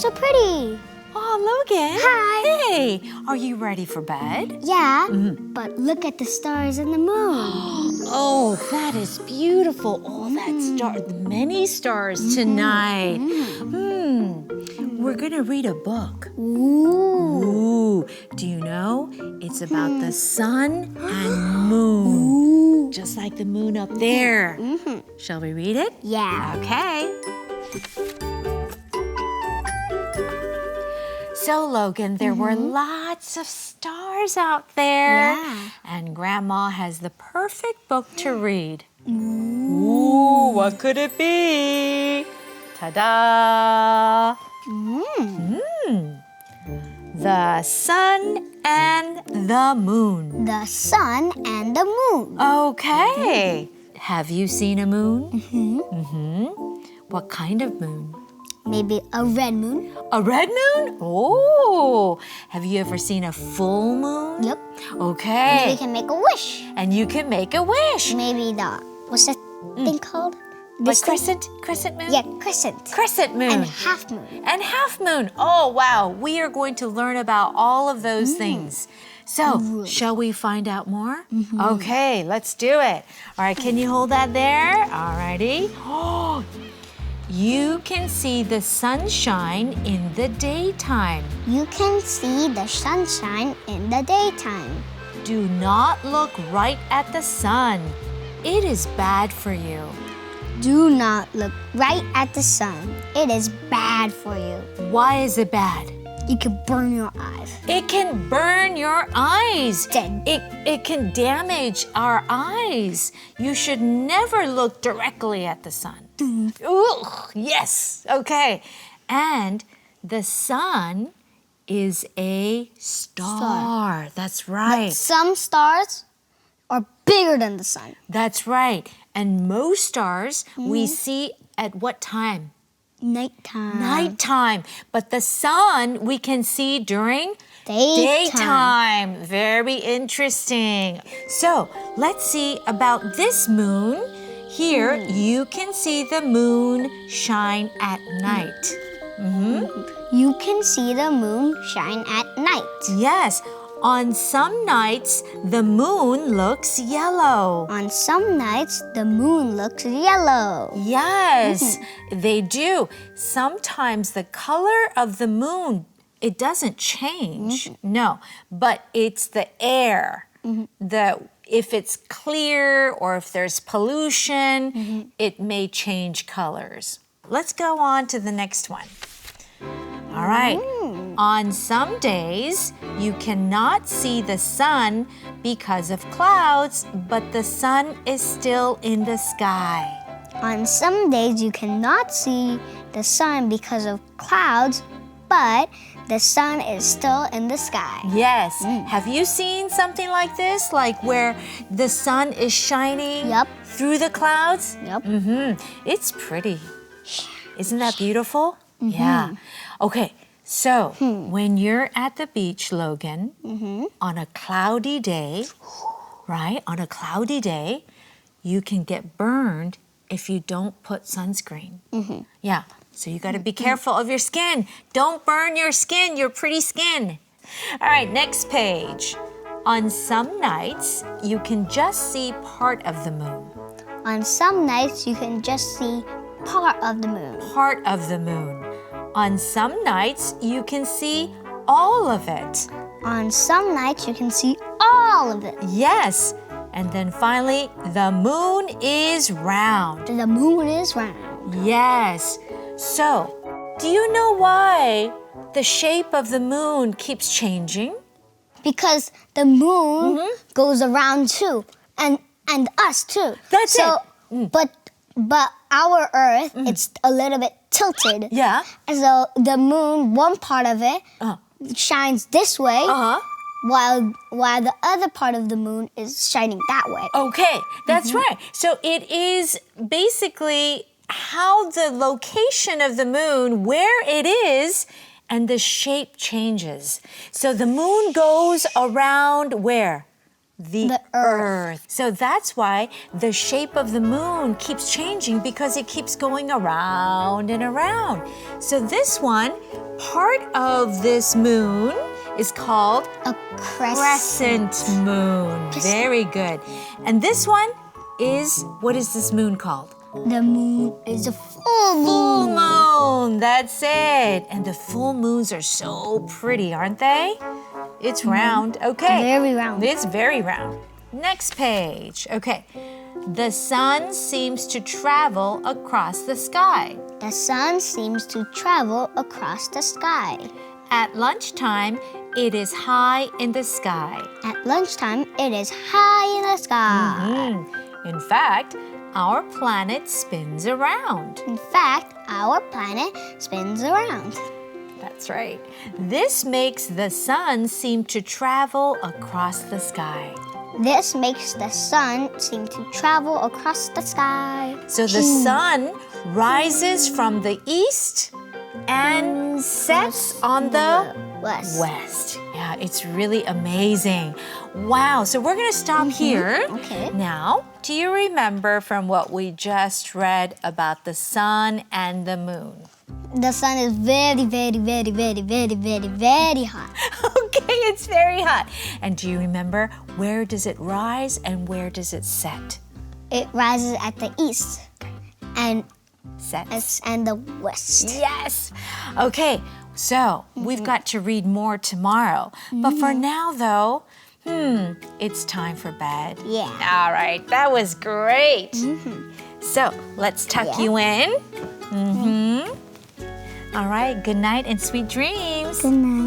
so pretty. Oh, Logan. Hi. Hey, are you ready for bed? Yeah, but look at the stars and the moon. Oh, that is beautiful. Oh, many stars tonight. We're going to read a book. Ooh. Do you know? It's about the sun and moon. Just like the moon up there. Shall we read it? Yeah. Okay. So, Logan, there were lots of stars out there. Yeah. And Grandma has the perfect book to read. Ooh, what could it be? Ta-da! The sun and the moon. The sun and the moon. Okay. Have you seen a moon? What kind of moon? Maybe a red moon. A red moon? Oh. Have you ever seen a full moon? Yep. Okay. We can make a wish. And you can make a wish. Maybe what's that thing called? Like crescent moon? Yeah, crescent. Crescent moon. And half moon. And half moon. Oh, wow. We are going to learn about all of those things. So, shall we find out more? Okay, let's do it. All right, can you hold that there? All righty. Oh, you can see the sunshine in the daytime. You can see the sunshine in the daytime. Do not look right at the sun. It is bad for you. Do not look right at the sun. It is bad for you. Why is it bad? It can burn your eyes. It can burn your eyes. Dead. It can damage our eyes. You should never look directly at the sun. Ugh, yes, okay. And the sun is a star. That's right. But some stars are bigger than the sun. That's right. And most stars we see at what time? Nighttime. Nighttime. But the sun we can see during Daytime. Very interesting. So let's see about this moon. Here you can see the moon shine at night. You can see the moon shine at night. Yes. On some nights, the moon looks yellow. On some nights, the moon looks yellow. Yes, they do. Sometimes the color of the moon, it doesn't change. No, but it's the air. If it's clear or if there's pollution, it may change colors. Let's go on to the next one. All right. On some days, you cannot see the sun because of clouds, but the sun is still in the sky. On some days, you cannot see the sun because of clouds, but the sun is still in the sky. Yes. Have you seen something like this? Like where the sun is shining Yep. through the clouds? Yep. It's pretty. Isn't that beautiful? Yeah. Okay. So, when you're at the beach, Logan, on a cloudy day, right? On a cloudy day, you can get burned if you don't put sunscreen. Yeah. So you got to be careful of your skin. Don't burn your skin, your pretty skin. All right, next page. On some nights, you can just see part of the moon. On some nights, you can just see part of the moon. Part of the moon. On some nights, you can see all of it. On some nights, you can see all of it. Yes. And then finally, the moon is round. The moon is round. Yes. So, do you know why the shape of the moon keeps changing? Because the moon goes around too, and us too. That's so, it. But our Earth, it's a little bit tilted. Yeah. And so the moon, one part of it shines this way, while the other part of the moon is shining that way. Okay, that's right. So it is basically how the location of the moon, where it is, and the shape changes. So the moon goes around where? The earth. So that's why the shape of the moon keeps changing because it keeps going around and around. So this one, part of this moon is called A crescent moon. Very good. And this one is, what is this moon called? The moon is a full moon. Full moon. That's it. And the full moons are so pretty, aren't they? It's round. Okay. Very round. It's very round. Next page. Okay. The sun seems to travel across the sky. The sun seems to travel across the sky. At lunchtime, it is high in the sky. At lunchtime, it is high in the sky. In fact, our planet spins around. In fact, our planet spins around. That's right. This makes the sun seem to travel across the sky. This makes the sun seem to travel across the sky. So the sun rises from the east and sets on the west. Yeah, it's really amazing. Wow, so we're going to stop here. Okay. Now, do you remember from what we just read about the sun and the moon? The sun is very, very, very, very, very, very, very hot. Okay, it's very hot. And do you remember where does it rise and where does it set? It rises at the east and Sets. and the west. Yes. Okay, so we've got to read more tomorrow. But for now, though, it's time for bed. Yeah. All right, that was great. So let's tuck you in. All right, good night and sweet dreams. Good night.